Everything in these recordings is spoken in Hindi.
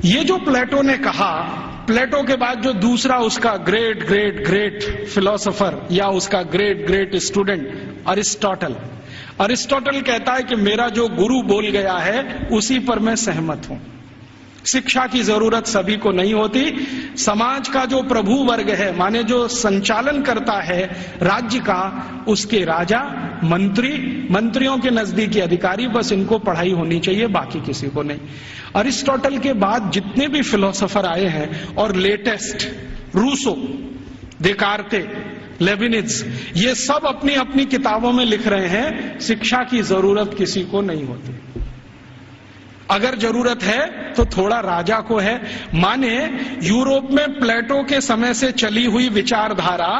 ये जो प्लेटो ने कहा, प्लेटो के बाद जो दूसरा उसका ग्रेट ग्रेट ग्रेट फिलोसोफर या उसका ग्रेट ग्रेट स्टूडेंट अरिस्टोटल कहता है कि मेरा जो गुरु बोल गया है उसी पर मैं सहमत हूं। शिक्षा की जरूरत सभी को नहीं होती। समाज का जो प्रभु वर्ग है, माने जो संचालन करता है राज्य का, उसके राजा, मंत्रियों के नजदीकी अधिकारी, बस इनको पढ़ाई होनी चाहिए, बाकी किसी को नहीं। अरिस्टोटल के बाद जितने भी फिलोसोफर आए हैं और लेटेस्ट रूसो, देकार्ते, लेबिनिज, ये सब अपनी अपनी किताबों में लिख रहे हैं शिक्षा की जरूरत किसी को नहीं होती। अगर जरूरत है तो थोड़ा राजा को है। माने यूरोप में प्लेटो के समय से चली हुई विचारधारा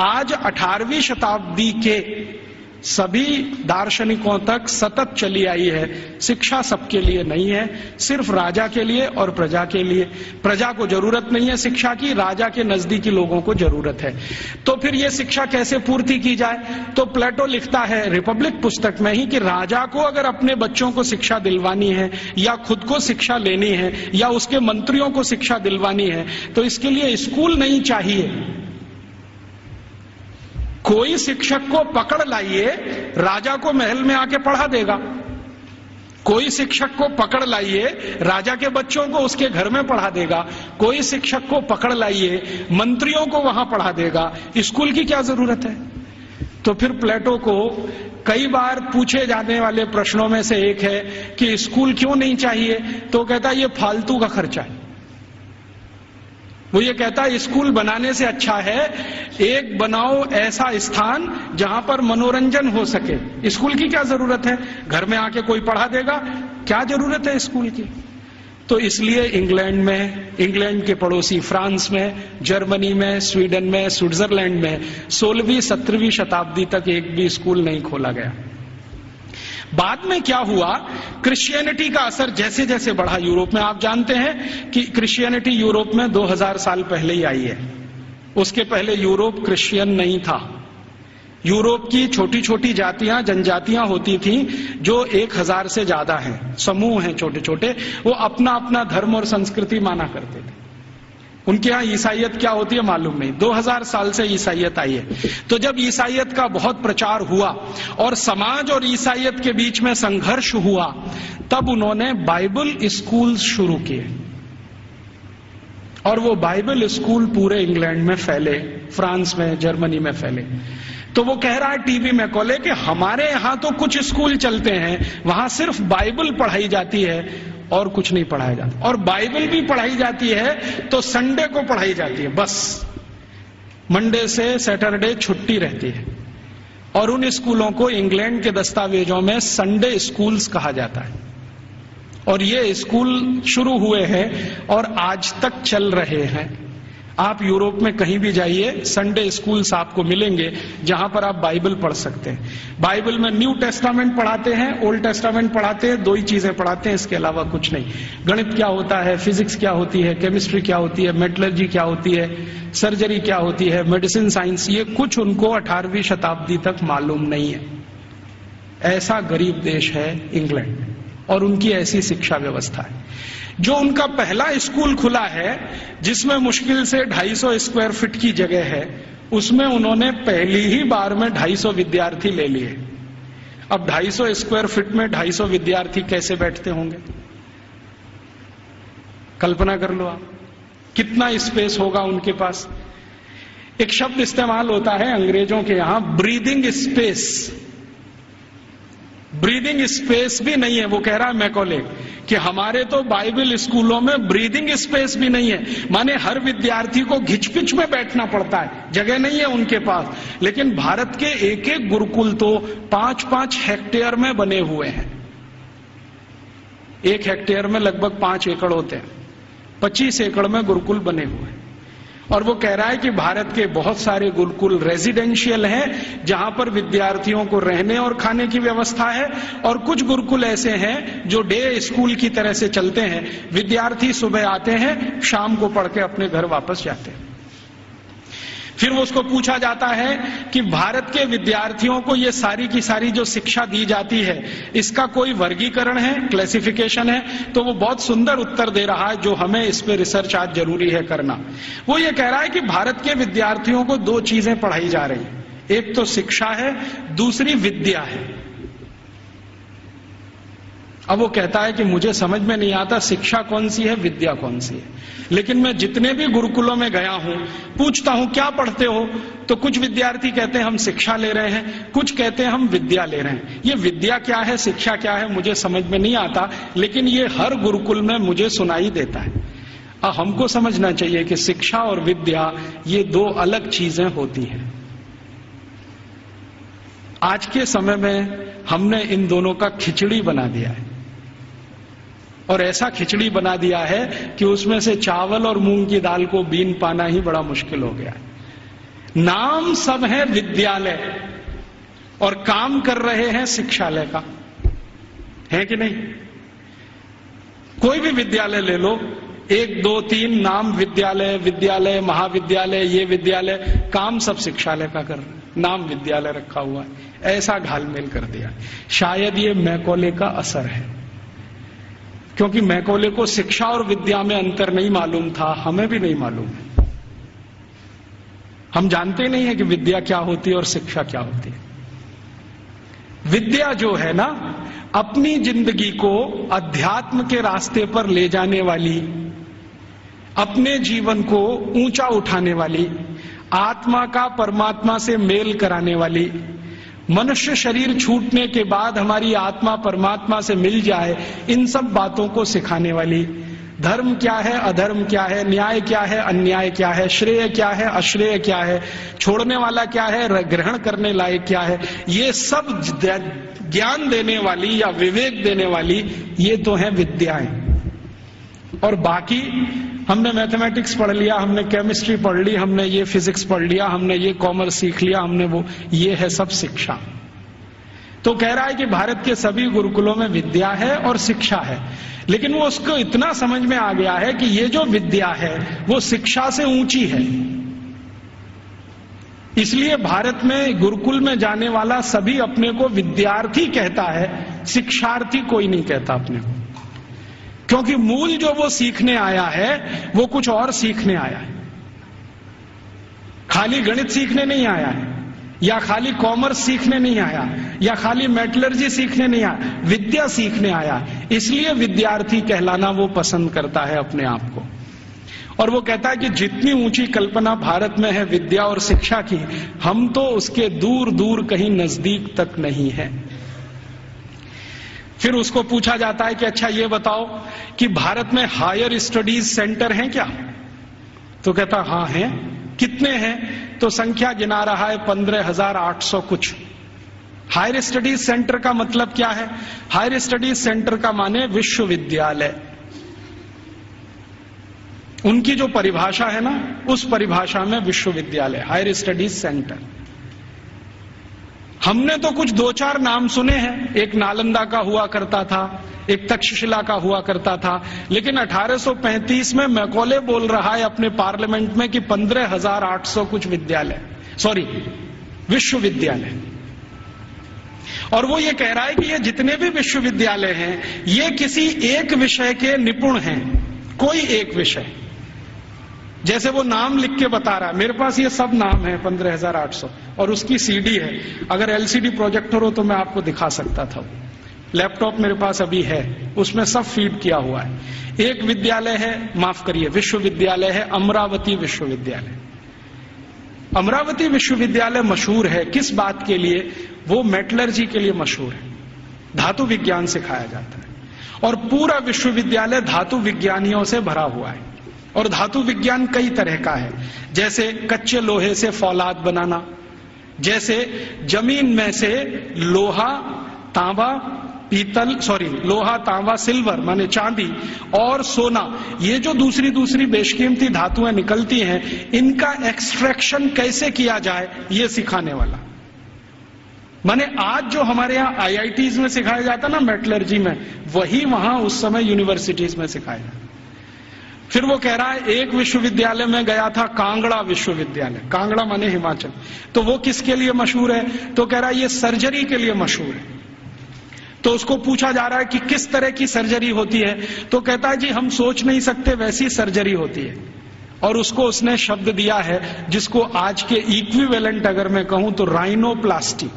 आज 18वीं शताब्दी के सभी दार्शनिकों तक सतत चली आई है। शिक्षा सबके लिए नहीं है, सिर्फ राजा के लिए और प्रजा के लिए। प्रजा को जरूरत नहीं है शिक्षा की, राजा के नजदीकी लोगों को जरूरत है। तो फिर ये शिक्षा कैसे पूर्ति की जाए? तो प्लेटो लिखता है रिपब्लिक पुस्तक में ही कि राजा को अगर अपने बच्चों को शिक्षा दिलवानी है या खुद को शिक्षा लेनी है या उसके मंत्रियों को शिक्षा दिलवानी है तो इसके लिए स्कूल नहीं चाहिए। कोई शिक्षक को पकड़ लाइए, राजा को महल में आके पढ़ा देगा। कोई शिक्षक को पकड़ लाइए, राजा के बच्चों को उसके घर में पढ़ा देगा। कोई शिक्षक को पकड़ लाइए, मंत्रियों को वहां पढ़ा देगा। स्कूल की क्या जरूरत है? तो फिर प्लेटो को कई बार पूछे जाने वाले प्रश्नों में से एक है कि स्कूल क्यों नहीं चाहिए? तो कहता है ये फालतू का खर्चा है। वो ये कहता है स्कूल बनाने से अच्छा है एक बनाओ ऐसा स्थान जहां पर मनोरंजन हो सके। स्कूल की क्या जरूरत है? घर में आके कोई पढ़ा देगा, क्या जरूरत है स्कूल की? तो इसलिए इंग्लैंड में, इंग्लैंड के पड़ोसी फ्रांस में, जर्मनी में, स्वीडन में, स्विट्जरलैंड में 16वीं 17वीं शताब्दी तक एक भी स्कूल नहीं खोला गया। बाद में क्या हुआ, क्रिश्चियनिटी का असर जैसे जैसे बढ़ा यूरोप में। आप जानते हैं कि क्रिश्चियनिटी यूरोप में 2000 साल पहले ही आई है। उसके पहले यूरोप क्रिश्चियन नहीं था। यूरोप की छोटी छोटी जातियां, जनजातियां होती थीं जो 1000 से ज्यादा हैं, समूह हैं छोटे छोटे, वो अपना अपना धर्म और संस्कृति माना करते थे। उनके यहां ईसाइयत क्या होती है मालूम नहीं। 2000 साल से ईसाइयत आई है। तो जब ईसाइयत का बहुत प्रचार हुआ और समाज और ईसाइयत के बीच में संघर्ष हुआ, तब उन्होंने बाइबल स्कूल शुरू किए और वो बाइबल स्कूल पूरे इंग्लैंड में फैले, फ्रांस में, जर्मनी में फैले। तो वो कह रहा है टीवी मैकॉले कि हमारे यहां तो कुछ स्कूल चलते हैं, वहां सिर्फ बाइबल पढ़ाई जाती है और कुछ नहीं पढ़ाया जाता। और बाइबल भी पढ़ाई जाती है तो संडे को पढ़ाई जाती है, बस मंडे से सैटरडे छुट्टी रहती है। और उन स्कूलों को इंग्लैंड के दस्तावेजों में संडे स्कूल्स कहा जाता है। और ये स्कूल शुरू हुए हैं और आज तक चल रहे हैं। आप यूरोप में कहीं भी जाइए, संडे स्कूल्स आपको मिलेंगे जहां पर आप बाइबल पढ़ सकते हैं। बाइबल में न्यू टेस्टामेंट पढ़ाते हैं, ओल्ड टेस्टामेंट पढ़ाते हैं, 2 ही चीजें पढ़ाते हैं, इसके अलावा कुछ नहीं। गणित क्या होता है, फिजिक्स क्या होती है, केमिस्ट्री क्या होती है, मेटलर्जी क्या होती है, सर्जरी क्या होती है, मेडिसिन साइंस, ये कुछ उनको 18वीं शताब्दी तक मालूम नहीं है। ऐसा गरीब देश है इंग्लैंड और उनकी ऐसी शिक्षा व्यवस्था है। जो उनका पहला स्कूल खुला है जिसमें मुश्किल से 250 स्क्वायर फीट की जगह है, उसमें उन्होंने पहली ही बार में 250 विद्यार्थी ले लिए। अब 250 स्क्वायर फीट में 250 विद्यार्थी कैसे बैठते होंगे? कल्पना कर लो आप, कितना स्पेस होगा उनके पास। एक शब्द इस्तेमाल होता है अंग्रेजों के यहां, ब्रीदिंग स्पेस। ब्रीदिंग स्पेस भी नहीं है। वो कह रहा है मैकॉले कि हमारे तो बाइबल स्कूलों में ब्रीदिंग स्पेस भी नहीं है। माने हर विद्यार्थी को घिच-पिच में बैठना पड़ता है, जगह नहीं है उनके पास। लेकिन भारत के एक एक गुरुकुल तो 5-5 हेक्टेयर में बने हुए हैं। 1 हेक्टेयर में लगभग 5 एकड़ होते हैं, 25 एकड़ में गुरुकुल बने हुए हैं। और वो कह रहा है कि भारत के बहुत सारे गुरुकुल रेजिडेंशियल हैं जहां पर विद्यार्थियों को रहने और खाने की व्यवस्था है, और कुछ गुरुकुल ऐसे हैं जो डे स्कूल की तरह से चलते हैं। विद्यार्थी सुबह आते हैं, शाम को पढ़ के अपने घर वापस जाते हैं। फिर उसको पूछा जाता है कि भारत के विद्यार्थियों को ये सारी की सारी जो शिक्षा दी जाती है, इसका कोई वर्गीकरण है, क्लासिफिकेशन है? तो वो बहुत सुंदर उत्तर दे रहा है, जो हमें इस पे रिसर्च आज जरूरी है करना। वो ये कह रहा है कि भारत के विद्यार्थियों को दो चीजें पढ़ाई जा रही हैं, एक तो शिक्षा है, दूसरी विद्या है। अब वो कहता है कि मुझे समझ में नहीं आता शिक्षा कौन सी है, विद्या कौन सी है, लेकिन मैं जितने भी गुरुकुलों में गया हूं, पूछता हूं क्या पढ़ते हो, तो कुछ विद्यार्थी कहते हैं हम शिक्षा ले रहे हैं, कुछ कहते हैं हम विद्या ले रहे हैं। ये विद्या क्या है, शिक्षा क्या है, मुझे समझ में नहीं आता, लेकिन ये हर गुरुकुल में मुझे सुनाई देता है। हमको समझना चाहिए कि शिक्षा और विद्या ये दो अलग चीजें होती हैं। आज के समय में हमने इन दोनों का खिचड़ी बना दिया है, और ऐसा खिचड़ी बना दिया है कि उसमें से चावल और मूंग की दाल को बीन पाना ही बड़ा मुश्किल हो गया है। नाम सब है विद्यालय और काम कर रहे हैं शिक्षालय का, है कि नहीं? कोई भी विद्यालय ले लो, 1 2 3 नाम विद्यालय, विद्यालय, महाविद्यालय, ये विद्यालय, काम सब शिक्षालय का कर रहे हैं, नाम विद्यालय रखा हुआ है। ऐसा घालमेल कर दिया। शायद ये मैकॉले का असर है, क्योंकि मैकॉले को शिक्षा और विद्या में अंतर नहीं मालूम था, हमें भी नहीं मालूम है। हम जानते नहीं है कि विद्या क्या होती है और शिक्षा क्या होती है। विद्या जो है ना, अपनी जिंदगी को अध्यात्म के रास्ते पर ले जाने वाली, अपने जीवन को ऊंचा उठाने वाली, आत्मा का परमात्मा से मेल कराने वाली, मनुष्य शरीर छूटने के बाद हमारी आत्मा परमात्मा से मिल जाए, इन सब बातों को सिखाने वाली, धर्म क्या है, अधर्म क्या है, न्याय क्या है, अन्याय क्या है, श्रेय क्या है, अश्रेय क्या है, छोड़ने वाला क्या है, ग्रहण करने लायक क्या है, ये सब ज्ञान देने वाली या विवेक देने वाली ये तो है विद्याएं। और बाकी हमने मैथमेटिक्स पढ़ लिया, हमने केमिस्ट्री पढ़ ली, हमने ये फिजिक्स पढ़ लिया, हमने ये कॉमर्स सीख लिया, हमने वो, ये है सब शिक्षा। तो कह रहा है कि भारत के सभी गुरुकुलों में विद्या है और शिक्षा है, लेकिन वो उसको इतना समझ में आ गया है कि ये जो विद्या है वो शिक्षा से ऊंची है। इसलिए भारत में गुरुकुल में जाने वाला सभी अपने को विद्यार्थी कहता है, शिक्षार्थी कोई नहीं कहता अपने को, क्योंकि मूल जो वो सीखने आया है वो कुछ और सीखने आया है। खाली गणित सीखने नहीं आया है, या खाली कॉमर्स सीखने नहीं आया, या खाली मेटलर्जी सीखने नहीं आया, विद्या सीखने आया। इसलिए विद्यार्थी कहलाना वो पसंद करता है अपने आप को। और वो कहता है कि जितनी ऊंची कल्पना भारत में है विद्या और शिक्षा की, हम तो उसके दूर दूर कहीं नजदीक तक नहीं है। फिर उसको पूछा जाता है कि अच्छा ये बताओ कि भारत में हायर स्टडीज सेंटर हैं क्या? तो कहता हाँ हैं। कितने हैं? तो संख्या गिना रहा है 15,800 कुछ। हायर स्टडीज सेंटर का मतलब क्या है? हायर स्टडीज सेंटर का माने विश्वविद्यालय। उनकी जो परिभाषा है ना, उस परिभाषा में विश्वविद्यालय, हायर स्टडीज सेंटर। हमने तो कुछ 2-4 नाम सुने हैं, एक नालंदा का हुआ करता था, एक तक्षशिला का हुआ करता था, लेकिन 1835 में मैकॉले बोल रहा है अपने पार्लियामेंट में कि 15,800 कुछ विद्यालय, सॉरी विश्वविद्यालय। और वो ये कह रहा है कि ये जितने भी विश्वविद्यालय हैं ये किसी एक विषय के निपुण हैं, कोई एक विषय। जैसे वो नाम लिख के बता रहा है, मेरे पास ये सब नाम है 15,800, और उसकी सीडी है। अगर एलसीडी प्रोजेक्टर हो तो मैं आपको दिखा सकता था। लैपटॉप मेरे पास अभी है, उसमें सब फीड किया हुआ है। एक विद्यालय है, माफ करिए, विश्वविद्यालय है अमरावती विश्वविद्यालय। अमरावती विश्वविद्यालय मशहूर है किस बात के लिए? वो मेटलर्जी के लिए मशहूर है, धातु विज्ञान सिखाया जाता है, और पूरा विश्वविद्यालय धातु विज्ञानियों से भरा हुआ है। और धातु विज्ञान कई तरह का है, जैसे कच्चे लोहे से फौलाद बनाना, जैसे जमीन में से लोहा, तांबा, पीतल, सॉरी लोहा, तांबा, सिल्वर माने चांदी और सोना, ये जो दूसरी दूसरी बेशकीमती धातुएं निकलती हैं, इनका एक्सट्रैक्शन कैसे किया जाए ये सिखाने वाला। माने आज जो हमारे यहाँ आईआईटीज में सिखाया जाता ना मेटलर्जी में, वही वहां उस समय यूनिवर्सिटीज में सिखाया जाता। फिर वो कह रहा है एक विश्वविद्यालय में गया था, कांगड़ा विश्वविद्यालय, कांगड़ा माने हिमाचल, तो वो किसके लिए मशहूर है? तो कह रहा है ये सर्जरी के लिए मशहूर है। तो उसको पूछा जा रहा है कि किस तरह की सर्जरी होती है, तो कहता है जी हम सोच नहीं सकते वैसी सर्जरी होती है। और उसको उसने शब्द दिया है जिसको आज के इक्विवेलेंट अगर मैं कहूं तो राइनोप्लास्टी।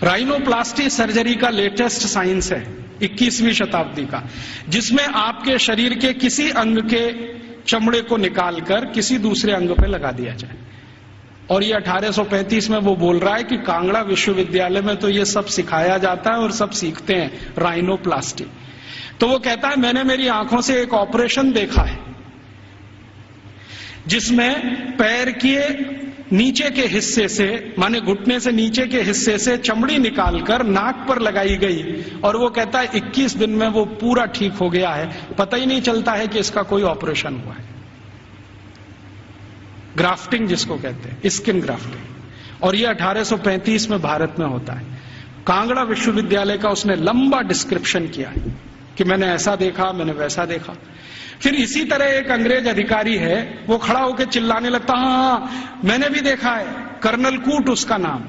राइनोप्लास्टी सर्जरी का लेटेस्ट साइंस है 21वीं शताब्दी का, जिसमें आपके शरीर के किसी अंग के चमड़े को निकालकर किसी दूसरे अंग पे लगा दिया जाए। और ये 1835 में वो बोल रहा है कि कांगड़ा विश्वविद्यालय में तो ये सब सिखाया जाता है और सब सीखते हैं राइनोप्लास्टी। तो वो कहता है मैंने मेरी आंखों से एक ऑपरेशन देखा है जिसमें पैर के नीचे के हिस्से से, माने घुटने से नीचे के हिस्से से चमड़ी निकालकर नाक पर लगाई गई, और वो कहता है 21 दिन में वो पूरा ठीक हो गया है, पता ही नहीं चलता है कि इसका कोई ऑपरेशन हुआ है। ग्राफ्टिंग जिसको कहते हैं, स्किन ग्राफ्टिंग। और ये 1835 में भारत में होता है। कांगड़ा विश्वविद्यालय का उसने लंबा डिस्क्रिप्शन किया है कि मैंने ऐसा देखा, मैंने वैसा देखा। फिर इसी तरह एक अंग्रेज अधिकारी है, वो खड़ा होकर चिल्लाने लगता, हाँ मैंने भी देखा है, कर्नल कूट उसका नाम।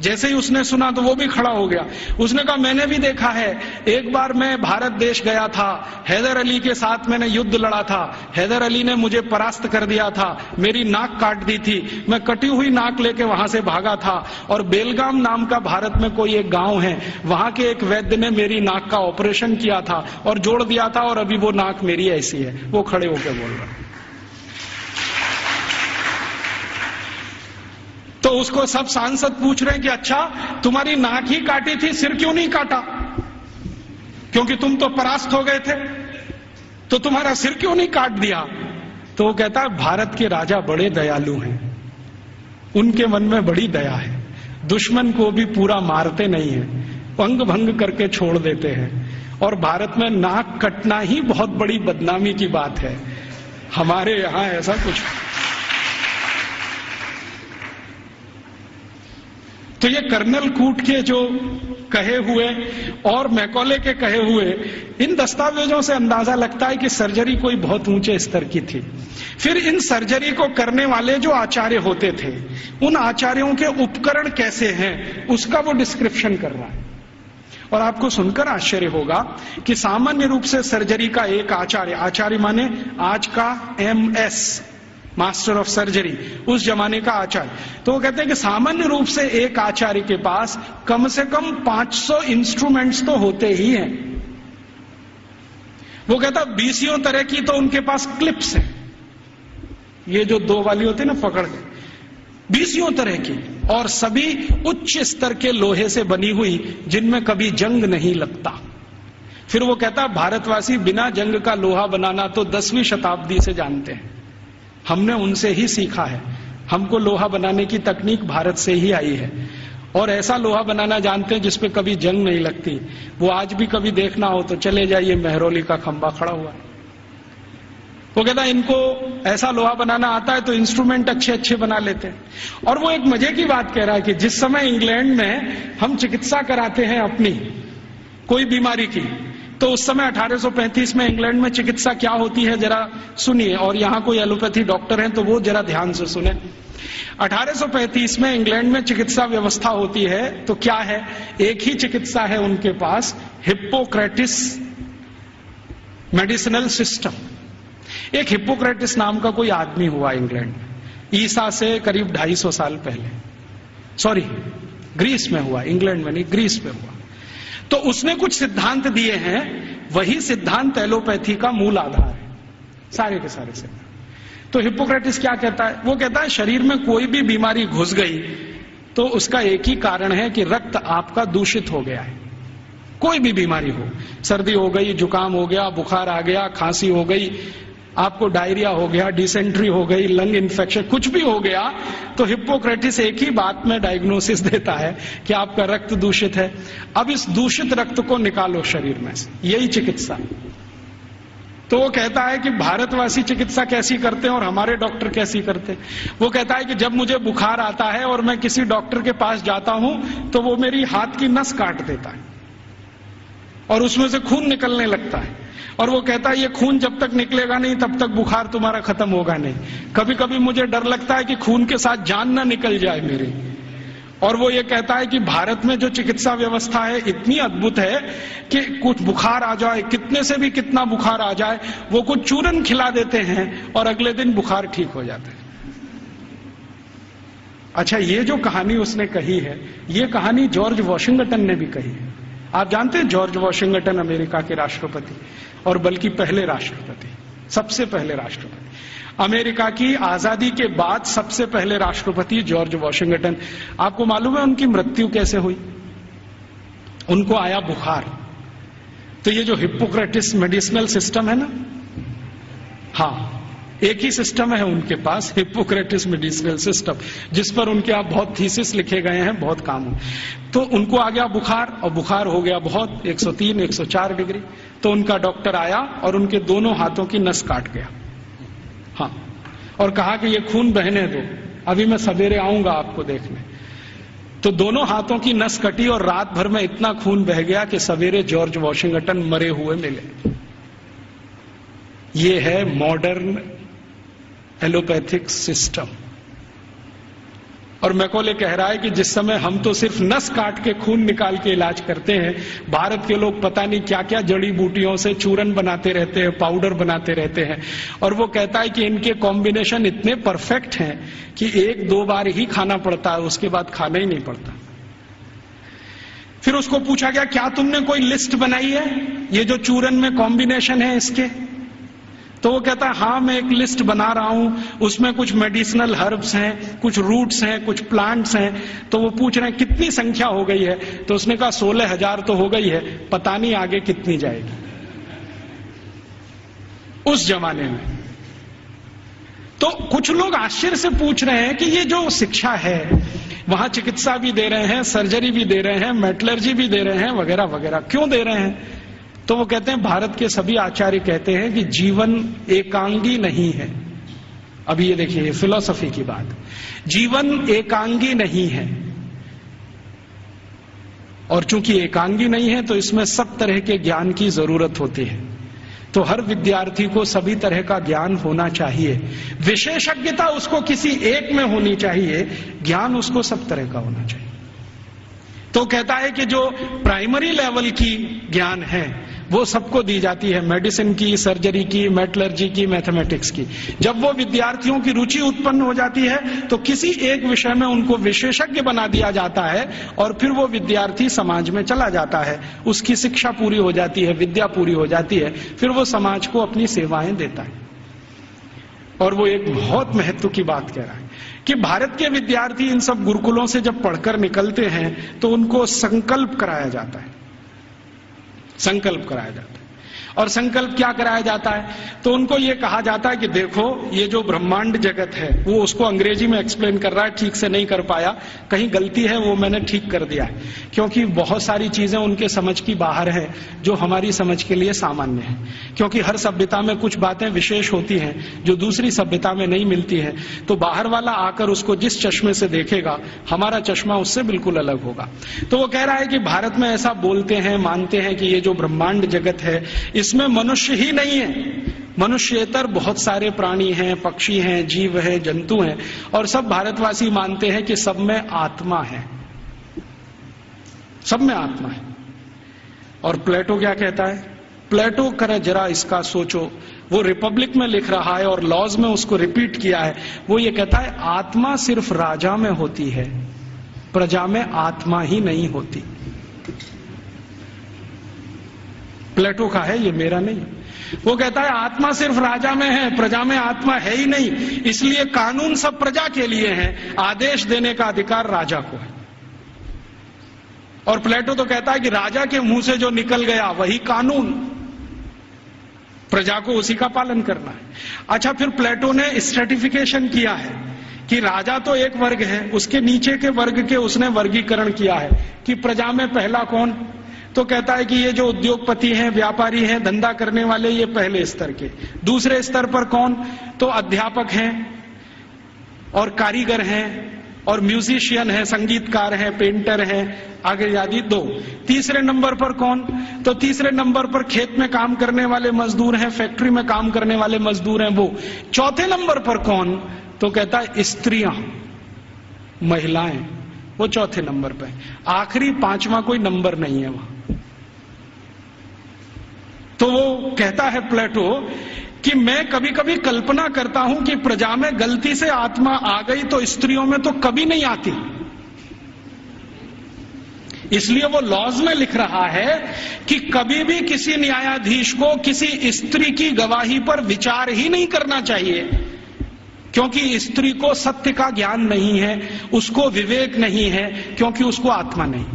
जैसे ही उसने सुना तो वो भी खड़ा हो गया। उसने कहा मैंने भी देखा है, एक बार मैं भारत देश गया था, हैदर अली के साथ मैंने युद्ध लड़ा था, हैदर अली ने मुझे परास्त कर दिया था, मेरी नाक काट दी थी, मैं कटी हुई नाक लेके वहां से भागा था, और बेलगाम नाम का भारत में कोई एक गांव है, वहां के एक वैद्य ने मेरी नाक का ऑपरेशन किया था और जोड़ दिया था, और अभी वो नाक मेरी ऐसी है। वो खड़े होकर बोल रहा। तो उसको सब सांसद पूछ रहे हैं कि अच्छा तुम्हारी नाक ही काटी थी, सिर क्यों नहीं काटा? क्योंकि तुम तो परास्त हो गए थे, तो तुम्हारा सिर क्यों नहीं काट दिया? तो वो कहता है भारत के राजा बड़े दयालु हैं, उनके मन में बड़ी दया है, दुश्मन को भी पूरा मारते नहीं है, अंग भंग करके छोड़ देते हैं, और भारत में नाक कटना ही बहुत बड़ी बदनामी की बात है, हमारे यहां ऐसा कुछ। तो ये कर्नल कूट के जो कहे हुए और मैकॉले के कहे हुए, इन दस्तावेजों से अंदाजा लगता है कि सर्जरी कोई बहुत ऊंचे स्तर की थी। फिर इन सर्जरी को करने वाले जो आचार्य होते थे, उन आचार्यों के उपकरण कैसे हैं, उसका वो डिस्क्रिप्शन कर रहा है। और आपको सुनकर आश्चर्य होगा कि सामान्य रूप से सर्जरी का एक आचार्य, आचार्य माने आज का MS, मास्टर ऑफ सर्जरी, उस जमाने का आचार्य, तो वो कहते हैं कि सामान्य रूप से एक आचार्य के पास कम से कम 500 इंस्ट्रूमेंट्स तो होते ही हैं। वो कहता 20 तरह की तो उनके पास क्लिप्स हैं, ये जो 2 वाली होती है ना पकड़ के, 20 तरह की, और सभी उच्च स्तर के लोहे से बनी हुई, जिनमें कभी जंग नहीं लगता। फिर वो कहता भारतवासी बिना जंग का लोहा बनाना तो 10वीं शताब्दी से जानते हैं, हमने उनसे ही सीखा है, हमको लोहा बनाने की तकनीक भारत से ही आई है, और ऐसा लोहा बनाना जानते हैं जिसपे कभी जंग नहीं लगती। वो आज भी कभी देखना हो तो चले जाइए, मेहरौली का खंबा खड़ा हुआ है। वो कहता इनको ऐसा लोहा बनाना आता है तो इंस्ट्रूमेंट अच्छे अच्छे बना लेते हैं। और वो एक मजे की बात कह रहा है कि जिस समय इंग्लैंड में हम चिकित्सा कराते हैं अपनी कोई बीमारी की, तो उस समय 1835 में इंग्लैंड में चिकित्सा क्या होती है जरा सुनिए, और यहां कोई एलोपैथी डॉक्टर हैं तो वो जरा ध्यान से सुने। 1835 में इंग्लैंड में चिकित्सा व्यवस्था होती है तो क्या है, एक ही चिकित्सा है उनके पास, हिप्पोक्रेटिस मेडिसिनल सिस्टम। एक हिप्पोक्रेटिस नाम का कोई आदमी हुआ इंग्लैंड में, ईसा से करीब 250 साल पहले, सॉरी ग्रीस में हुआ, इंग्लैंड में नहीं, ग्रीस में हुआ। तो उसने कुछ सिद्धांत दिए हैं, वही सिद्धांत एलोपैथी का मूल आधार है, सारे के सारे सिद्धांत। तो हिप्पोक्रेटिस क्या कहता है, वो कहता है शरीर में कोई भी बीमारी घुस गई तो उसका एक ही कारण है कि रक्त आपका दूषित हो गया है। कोई भी बीमारी हो, सर्दी हो गई, जुकाम हो गया, बुखार आ गया, खांसी हो गई, आपको डायरिया हो गया, डिसेंट्री हो गई, लंग इन्फेक्शन, कुछ भी हो गया, तो हिप्पोक्रेटिस एक ही बात में डायग्नोसिस देता है कि आपका रक्त दूषित है, अब इस दूषित रक्त को निकालो शरीर में से, यही चिकित्सा। तो वो कहता है कि भारतवासी चिकित्सा कैसी करते हैं और हमारे डॉक्टर कैसी करते हैं। वो कहता है कि जब मुझे बुखार आता है और मैं किसी डॉक्टर के पास जाता हूं तो वो मेरी हाथ की नस काट देता है और उसमें से खून निकलने लगता है, और वो कहता है ये खून जब तक निकलेगा नहीं तब तक बुखार तुम्हारा खत्म होगा नहीं। कभी कभी मुझे डर लगता है कि खून के साथ जान ना निकल जाए मेरी। और वो ये कहता है कि भारत में जो चिकित्सा व्यवस्था है इतनी अद्भुत है कि कुछ बुखार आ जाए, कितने से भी कितना बुखार आ जाए, वो कुछ चूरन खिला देते हैं और अगले दिन बुखार ठीक हो जाता है। अच्छा, ये जो कहानी उसने कही है, ये कहानी जॉर्ज वॉशिंगटन ने भी कही है। आप जानते हैं जॉर्ज वॉशिंगटन अमेरिका के राष्ट्रपति, और बल्कि पहले राष्ट्रपति, सबसे पहले राष्ट्रपति, अमेरिका की आजादी के बाद सबसे पहले राष्ट्रपति जॉर्ज वॉशिंगटन। आपको मालूम है उनकी मृत्यु कैसे हुई? उनको आया बुखार। तो ये जो हिप्पोक्रेटिस मेडिसिनल सिस्टम है ना, हाँ, एक ही सिस्टम है उनके पास, हिप्पोक्रेटिस मेडिसिनल सिस्टम, जिस पर उनके आप बहुत थीसिस लिखे गए हैं, बहुत काम हो। तो उनको आ गया बुखार, और बुखार हो गया बहुत 103 104 डिग्री। तो उनका डॉक्टर आया और उनके दोनों हाथों की नस काट गया, हाँ, और कहा कि ये खून बहने दो, अभी मैं सवेरे आऊंगा आपको देखने। तो दोनों हाथों की नस कटी और रात भर में इतना खून बह गया कि सवेरे जॉर्ज वॉशिंगटन मरे हुए मिले। ये है मॉडर्न एलोपैथिक सिस्टम। और मैकॉले कह रहा है कि जिस समय हम तो सिर्फ नस काट के खून निकाल के इलाज करते हैं, भारत के लोग पता नहीं क्या क्या जड़ी बूटियों से चूरन बनाते रहते हैं, पाउडर बनाते रहते हैं। और वो कहता है कि इनके कॉम्बिनेशन इतने परफेक्ट हैं कि 1-2 बार ही खाना पड़ता है, उसके बाद खाना ही नहीं पड़ता। फिर उसको पूछा गया, क्या तुमने कोई लिस्ट बनाई है ये जो चूरन में कॉम्बिनेशन है इसके? तो वो कहता है हाँ, मैं एक लिस्ट बना रहा हूं, उसमें कुछ मेडिसिनल हर्ब्स हैं, कुछ रूट्स हैं, कुछ प्लांट्स हैं। तो वो पूछ रहे हैं कितनी संख्या हो गई है? तो उसने कहा 16,000 तो हो गई है, पता नहीं आगे कितनी जाएगी। उस जमाने में तो कुछ लोग आश्चर्य से पूछ रहे हैं कि ये जो शिक्षा है, वहां चिकित्सा भी दे रहे हैं, सर्जरी भी दे रहे हैं, मेटलर्जी भी दे रहे हैं, वगैरह वगैरह, क्यों दे रहे हैं? तो वो कहते हैं, भारत के सभी आचार्य कहते हैं कि जीवन एकांगी नहीं है। अभी ये देखिए, फिलॉसफी की बात, जीवन एकांगी नहीं है, और चूंकि एकांगी नहीं है तो इसमें सब तरह के ज्ञान की जरूरत होती है। तो हर विद्यार्थी को सभी तरह का ज्ञान होना चाहिए, विशेषज्ञता उसको किसी एक में होनी चाहिए, ज्ञान उसको सब तरह का होना चाहिए। तो कहता है कि जो प्राइमरी लेवल की ज्ञान है वो सबको दी जाती है, मेडिसिन की, सर्जरी की, मेटलर्जी की, मैथमेटिक्स की। जब वो विद्यार्थियों की रुचि उत्पन्न हो जाती है तो किसी एक विषय में उनको विशेषज्ञ बना दिया जाता है, और फिर वो विद्यार्थी समाज में चला जाता है, उसकी शिक्षा पूरी हो जाती है, विद्या पूरी हो जाती है, फिर वो समाज को अपनी सेवाएं देता है। और वो एक बहुत महत्व की बात कह रहा है कि भारत के विद्यार्थी इन सब गुरुकुलों से जब पढ़कर निकलते हैं तो उनको संकल्प कराया जाता है, संकल्प कराया जाता है। और संकल्प क्या कराया जाता है? तो उनको ये कहा जाता है कि देखो, ये जो ब्रह्मांड जगत है, वो उसको अंग्रेजी में एक्सप्लेन कर रहा है, ठीक से नहीं कर पाया, कहीं गलती है वो मैंने ठीक कर दिया है, क्योंकि बहुत सारी चीजें उनके समझ की बाहर है जो हमारी समझ के लिए सामान्य है। क्योंकि हर सभ्यता में कुछ बातें विशेष होती हैं जो दूसरी सभ्यता में नहीं मिलती है, तो बाहर वाला आकर उसको जिस चश्मे से देखेगा, हमारा चश्मा उससे बिल्कुल अलग होगा। तो वो कह रहा है कि भारत में ऐसा बोलते हैं, मानते हैं कि ये जो ब्रह्मांड जगत है इसमें मनुष्य ही नहीं है, मनुष्येतर बहुत सारे प्राणी हैं, पक्षी हैं, जीव हैं, जंतु हैं, और सब भारतवासी मानते हैं कि सब में आत्मा है, सब में आत्मा है। और प्लेटो क्या कहता है? प्लेटो करे जरा इसका सोचो, वो रिपब्लिक में लिख रहा है और लॉज में उसको रिपीट किया है। वो ये कहता है आत्मा सिर्फ राजा में होती है, प्रजा में आत्मा ही नहीं होती। प्लेटो का है, ये मेरा नहीं। वो कहता है आत्मा सिर्फ राजा में है, प्रजा में आत्मा है ही नहीं, इसलिए कानून सब प्रजा के लिए है, आदेश देने का अधिकार राजा को है। और प्लेटो तो कहता है कि राजा के मुंह से जो निकल गया वही कानून, प्रजा को उसी का पालन करना है। अच्छा, फिर प्लेटो ने स्ट्रेटिफिकेशन किया है कि राजा तो एक वर्ग है, उसके नीचे के वर्ग के उसने वर्गीकरण किया है कि प्रजा में पहला कौन? तो कहता है कि ये जो उद्योगपति हैं, व्यापारी हैं, धंधा करने वाले, ये पहले स्तर के। दूसरे स्तर पर कौन? तो अध्यापक हैं और कारीगर हैं और म्यूजिशियन है, संगीतकार है, पेंटर है, आगे आदि 2। तीसरे नंबर पर कौन? तो तीसरे नंबर पर खेत में काम करने वाले मजदूर हैं, फैक्ट्री में काम करने वाले मजदूर हैं वो। चौथे नंबर पर कौन? तो कहता है स्त्रियां, महिलाएं, वो चौथे नंबर पर। आखिरी 5वां कोई नंबर नहीं है वहां। तो वो कहता है प्लेटो कि मैं कभी कभी कल्पना करता हूं कि प्रजा में गलती से आत्मा आ गई तो स्त्रियों में तो कभी नहीं आती। इसलिए वो लॉज में लिख रहा है कि कभी भी किसी न्यायाधीश को किसी स्त्री की गवाही पर विचार ही नहीं करना चाहिए, क्योंकि स्त्री को सत्य का ज्ञान नहीं है, उसको विवेक नहीं है, क्योंकि उसको आत्मा नहीं।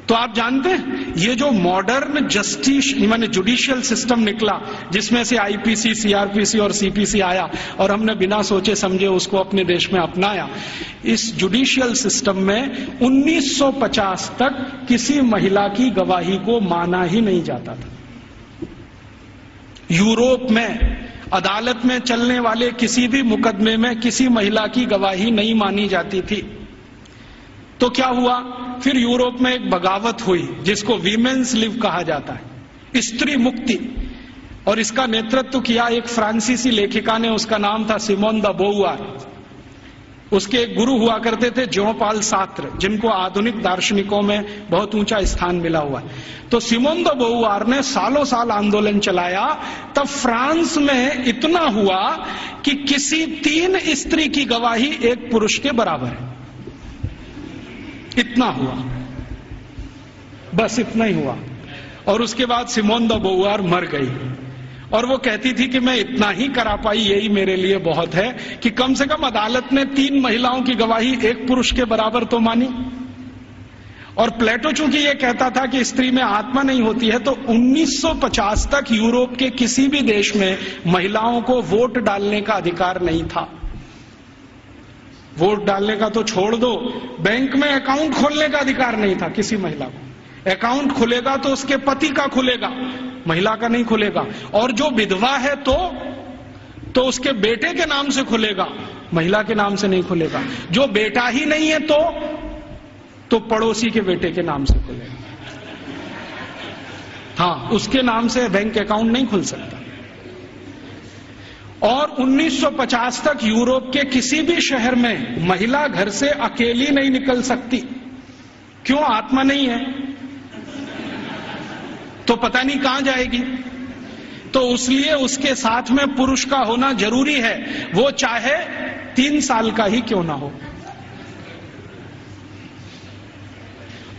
तो आप जानते हैं ये जो मॉडर्न जस्टिस माने जुडिशियल सिस्टम निकला, जिसमें से आईपीसी, सीआरपीसी और सीपीसी आया और हमने बिना सोचे समझे उसको अपने देश में अपनाया, इस जुडिशियल सिस्टम में 1950 तक किसी महिला की गवाही को माना ही नहीं जाता था। यूरोप में अदालत में चलने वाले किसी भी मुकदमे में किसी महिला की गवाही नहीं मानी जाती थी। तो क्या हुआ? फिर यूरोप में एक बगावत हुई जिसको वीमेन्स लिव कहा जाता है, स्त्री मुक्ति, और इसका नेतृत्व किया एक फ्रांसीसी लेखिका ने, उसका नाम था सिमोन द बोउआर। उसके एक गुरु हुआ करते थे जॉन पॉल सार्त्र, जिनको आधुनिक दार्शनिकों में बहुत ऊंचा स्थान मिला हुआ है। तो सिमोन द बोउआर ने सालों साल आंदोलन चलाया। तब फ्रांस में इतना हुआ कि किसी 3 स्त्री की गवाही एक पुरुष के बराबर है। इतना हुआ, बस इतना ही हुआ। और उसके बाद सिमोन द बोउआर मर गई और वो कहती थी कि मैं इतना ही करा पाई, यही मेरे लिए बहुत है कि कम से कम अदालत ने 3 महिलाओं की गवाही एक पुरुष के बराबर तो मानी। और प्लेटो चूंकि ये कहता था कि स्त्री में आत्मा नहीं होती है, तो 1950 तक यूरोप के किसी भी देश में महिलाओं को वोट डालने का अधिकार नहीं था। वोट डालने का तो छोड़ दो, बैंक में अकाउंट खोलने का अधिकार नहीं था किसी महिला को। अकाउंट खुलेगा तो उसके पति का खुलेगा, महिला का नहीं खुलेगा। और जो विधवा है तो उसके बेटे के नाम से खुलेगा, महिला के नाम से नहीं खुलेगा। जो बेटा ही नहीं है तो पड़ोसी के बेटे के नाम से खुलेगा। हाँ, उसके नाम से बैंक अकाउंट नहीं खुल सकता। और 1950 तक यूरोप के किसी भी शहर में महिला घर से अकेली नहीं निकल सकती। क्यों? आत्मा नहीं है तो पता नहीं कहां जाएगी। तो इसलिए उसके साथ में पुरुष का होना जरूरी है, वो चाहे 3 साल का ही क्यों ना हो।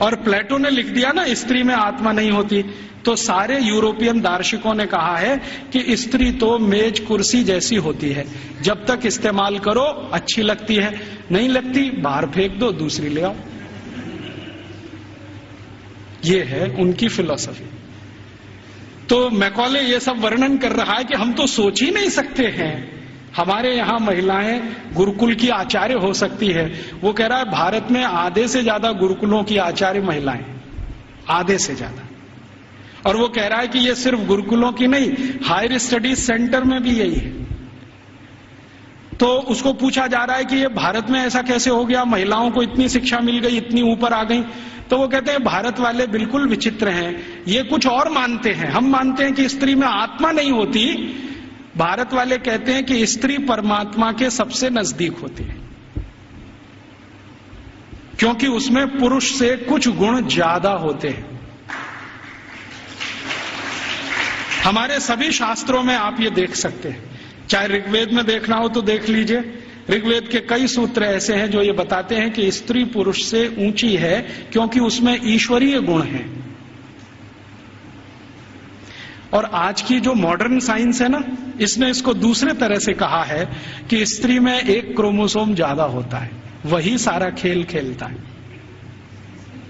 और प्लेटो ने लिख दिया ना स्त्री में आत्मा नहीं होती, तो सारे यूरोपियन दार्शनिकों ने कहा है कि स्त्री तो मेज कुर्सी जैसी होती है, जब तक इस्तेमाल करो अच्छी लगती है, नहीं लगती बाहर फेंक दो, दूसरी ले आओ। ये है उनकी फिलॉसफी। तो मैकॉले ये सब वर्णन कर रहा है कि हम तो सोच ही नहीं सकते हैं हमारे यहां महिलाएं गुरुकुल की आचार्य हो सकती है। वो कह रहा है भारत में आधे से ज्यादा गुरुकुलों की आचार्य महिलाएं, आधे से ज्यादा। और वो कह रहा है कि ये सिर्फ गुरुकुलों की नहीं, हायर स्टडीज सेंटर में भी यही है। तो उसको पूछा जा रहा है कि ये भारत में ऐसा कैसे हो गया, महिलाओं को इतनी शिक्षा मिल गई, इतनी ऊपर आ गई। तो वो कहते हैं भारत वाले बिल्कुल विचित्र हैं, ये कुछ और मानते हैं। हम मानते हैं कि स्त्री में आत्मा नहीं होती, भारत वाले कहते हैं कि स्त्री परमात्मा के सबसे नजदीक होती है, क्योंकि उसमें पुरुष से कुछ गुण ज्यादा होते हैं। हमारे सभी शास्त्रों में आप ये देख सकते हैं, चाहे ऋग्वेद में देखना हो तो देख लीजिए। ऋग्वेद के कई सूत्र ऐसे हैं जो ये बताते हैं कि स्त्री पुरुष से ऊंची है, क्योंकि उसमें ईश्वरीय गुण हैं। और आज की जो मॉडर्न साइंस है ना, इसने इसको दूसरे तरह से कहा है कि स्त्री में एक क्रोमोसोम ज्यादा होता है, वही सारा खेल खेलता है,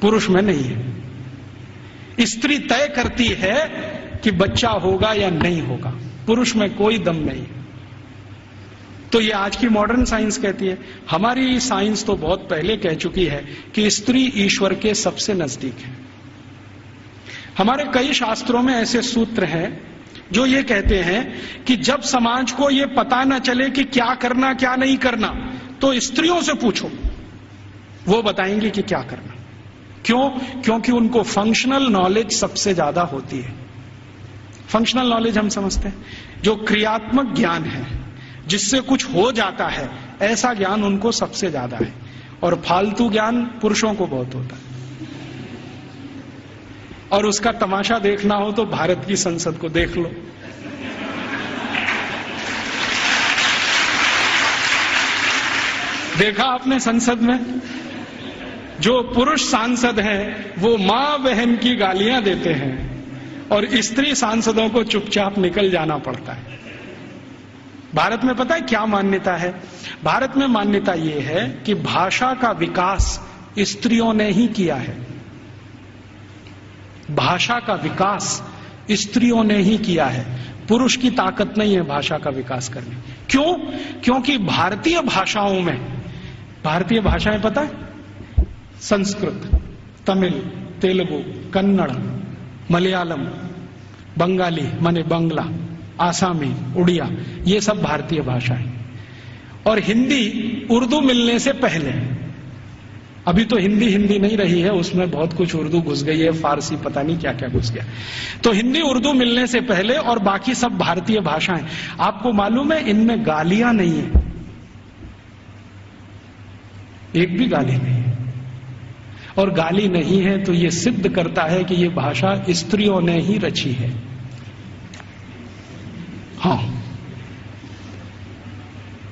पुरुष में नहीं है। स्त्री तय करती है कि बच्चा होगा या नहीं होगा, पुरुष में कोई दम नहीं। तो ये आज की मॉडर्न साइंस कहती है। हमारी साइंस तो बहुत पहले कह चुकी है कि स्त्री ईश्वर के सबसे नजदीक है। हमारे कई शास्त्रों में ऐसे सूत्र हैं जो ये कहते हैं कि जब समाज को ये पता न चले कि क्या करना क्या नहीं करना, तो स्त्रियों से पूछो, वो बताएंगे कि क्या करना। क्यों? क्योंकि उनको फंक्शनल नॉलेज सबसे ज्यादा होती है। फंक्शनल नॉलेज हम समझते हैं, जो क्रियात्मक ज्ञान है, जिससे कुछ हो जाता है, ऐसा ज्ञान उनको सबसे ज्यादा है। और फालतू ज्ञान पुरुषों को बहुत होता है। और उसका तमाशा देखना हो तो भारत की संसद को देख लो। देखा आपने संसद में जो पुरुष सांसद हैं वो मां बहन की गालियां देते हैं और स्त्री सांसदों को चुपचाप निकल जाना पड़ता है। भारत में पता है क्या मान्यता है? भारत में मान्यता ये है कि भाषा का विकास स्त्रियों ने ही किया है। भाषा का विकास स्त्रियों ने ही किया है, पुरुष की ताकत नहीं है भाषा का विकास करने। क्यों? क्योंकि भारतीय भाषाओं में, भारतीय भाषाएं पता है? संस्कृत, तमिल, तेलुगु, कन्नड़, मलयालम, बंगाली माने बंगला, आसामी, उड़िया, ये सब भारतीय भाषा है। और हिंदी उर्दू मिलने से पहले, अभी तो हिंदी नहीं रही है, उसमें बहुत कुछ उर्दू घुस गई है, फारसी पता नहीं क्या क्या घुस गया। तो हिंदी उर्दू मिलने से पहले और बाकी सब भारतीय भाषाएं। आपको मालूम है इनमें गालियां नहीं है, एक भी गाली नहीं है। और गाली नहीं है तो यह सिद्ध करता है कि यह भाषा स्त्रियों ने ही रची है। हाँ,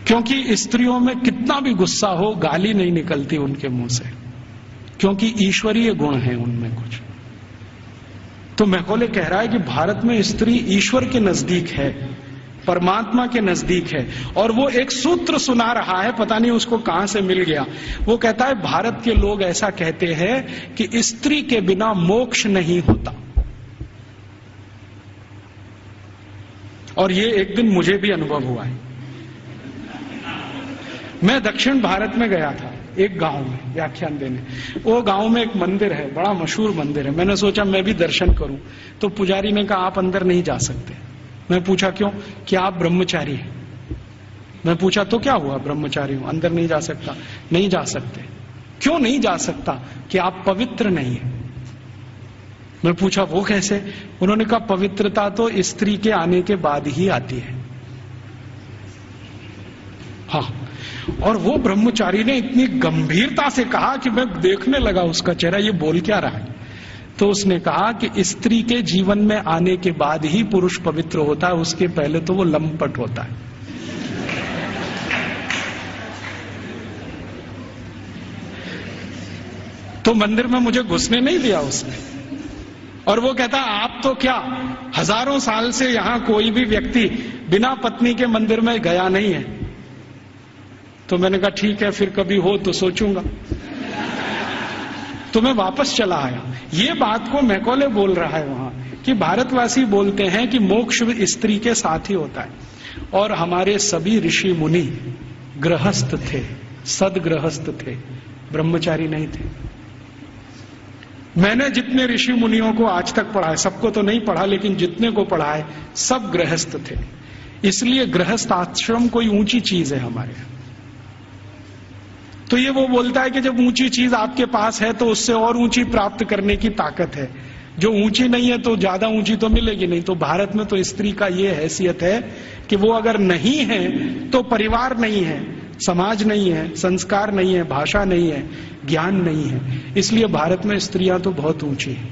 क्योंकि स्त्रियों में कितना भी गुस्सा हो, गाली नहीं निकलती उनके मुंह से, क्योंकि ईश्वरीय गुण है उनमें कुछ। तो मैकॉले कह रहा है कि भारत में स्त्री ईश्वर के नजदीक है, परमात्मा के नजदीक है। और वो एक सूत्र सुना रहा है, पता नहीं उसको कहां से मिल गया। वो कहता है भारत के लोग ऐसा कहते हैं कि स्त्री के बिना मोक्ष नहीं होता। और ये एक दिन मुझे भी अनुभव हुआ है। मैं दक्षिण भारत में गया था, एक गांव में व्याख्यान देने। वो गांव में एक मंदिर है, बड़ा मशहूर मंदिर है। मैंने सोचा मैं भी दर्शन करूं, तो पुजारी ने कहा आप अंदर नहीं जा सकते। मैं पूछा क्यों? कि आप ब्रह्मचारी हैं। मैं पूछा तो क्या हुआ, ब्रह्मचारी हूं, अंदर नहीं जा सकता। नहीं जा सकते। क्यों नहीं जा सकता? कि आप पवित्र नहीं है। मैं पूछा वो कैसे? उन्होंने कहा पवित्रता तो स्त्री के आने के बाद ही आती है। हाँ, और वो ब्रह्मचारी ने इतनी गंभीरता से कहा कि मैं देखने लगा उसका चेहरा, ये बोल क्या रहा है। तो उसने कहा कि स्त्री के जीवन में आने के बाद ही पुरुष पवित्र होता है, उसके पहले तो वो लंपट होता है। तो मंदिर में मुझे घुसने नहीं दिया उसने। और वो कहता आप तो क्या, हजारों साल से यहां कोई भी व्यक्ति बिना पत्नी के मंदिर में गया नहीं है। तो मैंने कहा ठीक है, फिर कभी हो तो सोचूंगा। तो मैं वापस चला आया। ये बात को मैकॉले बोल रहा है वहां कि भारतवासी बोलते हैं कि मोक्ष स्त्री के साथ ही होता है। और हमारे सभी ऋषि मुनि गृहस्थ थे, सदगृहस्थ थे, ब्रह्मचारी नहीं थे। मैंने जितने ऋषि मुनियों को आज तक पढ़ा है, सबको तो नहीं पढ़ा, लेकिन जितने को पढ़ा है सब गृहस्थ थे। इसलिए गृहस्थ आश्रम कोई ऊंची चीज है हमारे यहां। तो ये वो बोलता है कि जब ऊंची चीज आपके पास है तो उससे और ऊंची प्राप्त करने की ताकत है। जो ऊंची नहीं है तो ज्यादा ऊंची तो मिलेगी नहीं। तो भारत में तो स्त्री का ये हैसियत है कि वो अगर नहीं है तो परिवार नहीं है, समाज नहीं है, संस्कार नहीं है, भाषा नहीं है, ज्ञान नहीं है। इसलिए भारत में स्त्रियां तो बहुत ऊंची हैं।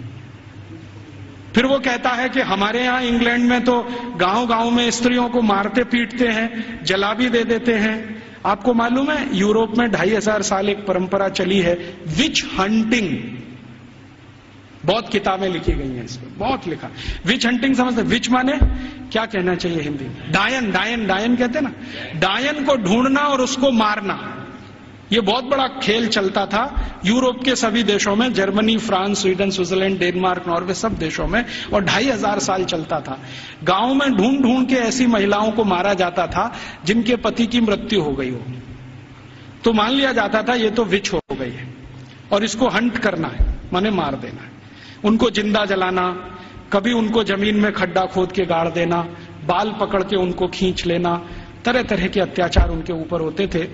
फिर वो कहता है कि हमारे यहां इंग्लैंड में तो गांव गांव में स्त्रियों को मारते पीटते हैं, जला भी दे देते हैं। आपको मालूम है यूरोप में 2500 साल एक परंपरा चली है, विच हंटिंग। बहुत किताबें लिखी गई हैं इसमें, बहुत लिखा। विच हंटिंग समझते? विच माने क्या कहना चाहिए हिंदी में? डायन। डायन कहते हैं ना, डायन को ढूंढना और उसको मारना। ये बहुत बड़ा खेल चलता था यूरोप के सभी देशों में, Germany, France, Sweden, Switzerland, Denmark, Norway, सब देशों में। और 2500 साल चलता था। गांव में ढूंढ ढूंढ के ऐसी महिलाओं को मारा जाता था जिनके पति की मृत्यु हो गई हो। तो मान लिया जाता था ये तो विच हो गई है और इसको हंट करना है, माने मार देना है। उनको जिंदा जलाना, कभी उनको जमीन में खड्डा खोद के गाड़ देना, बाल पकड़ के उनको खींच लेना, तरह तरह के अत्याचार उनके ऊपर होते थे।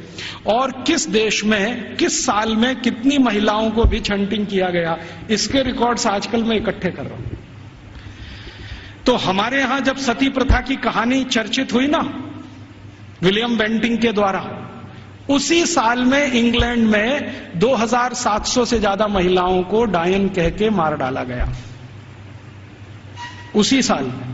और किस देश में किस साल में कितनी महिलाओं को भी छंटिंग किया गया, इसके रिकॉर्ड्स आजकल मैं इकट्ठे कर रहा हूं। तो हमारे यहां जब सती प्रथा की कहानी चर्चित हुई ना विलियम बेंटिंग के द्वारा, उसी साल में इंग्लैंड में 2700 से ज्यादा महिलाओं को डायन कह के मार डाला गया, उसी साल में।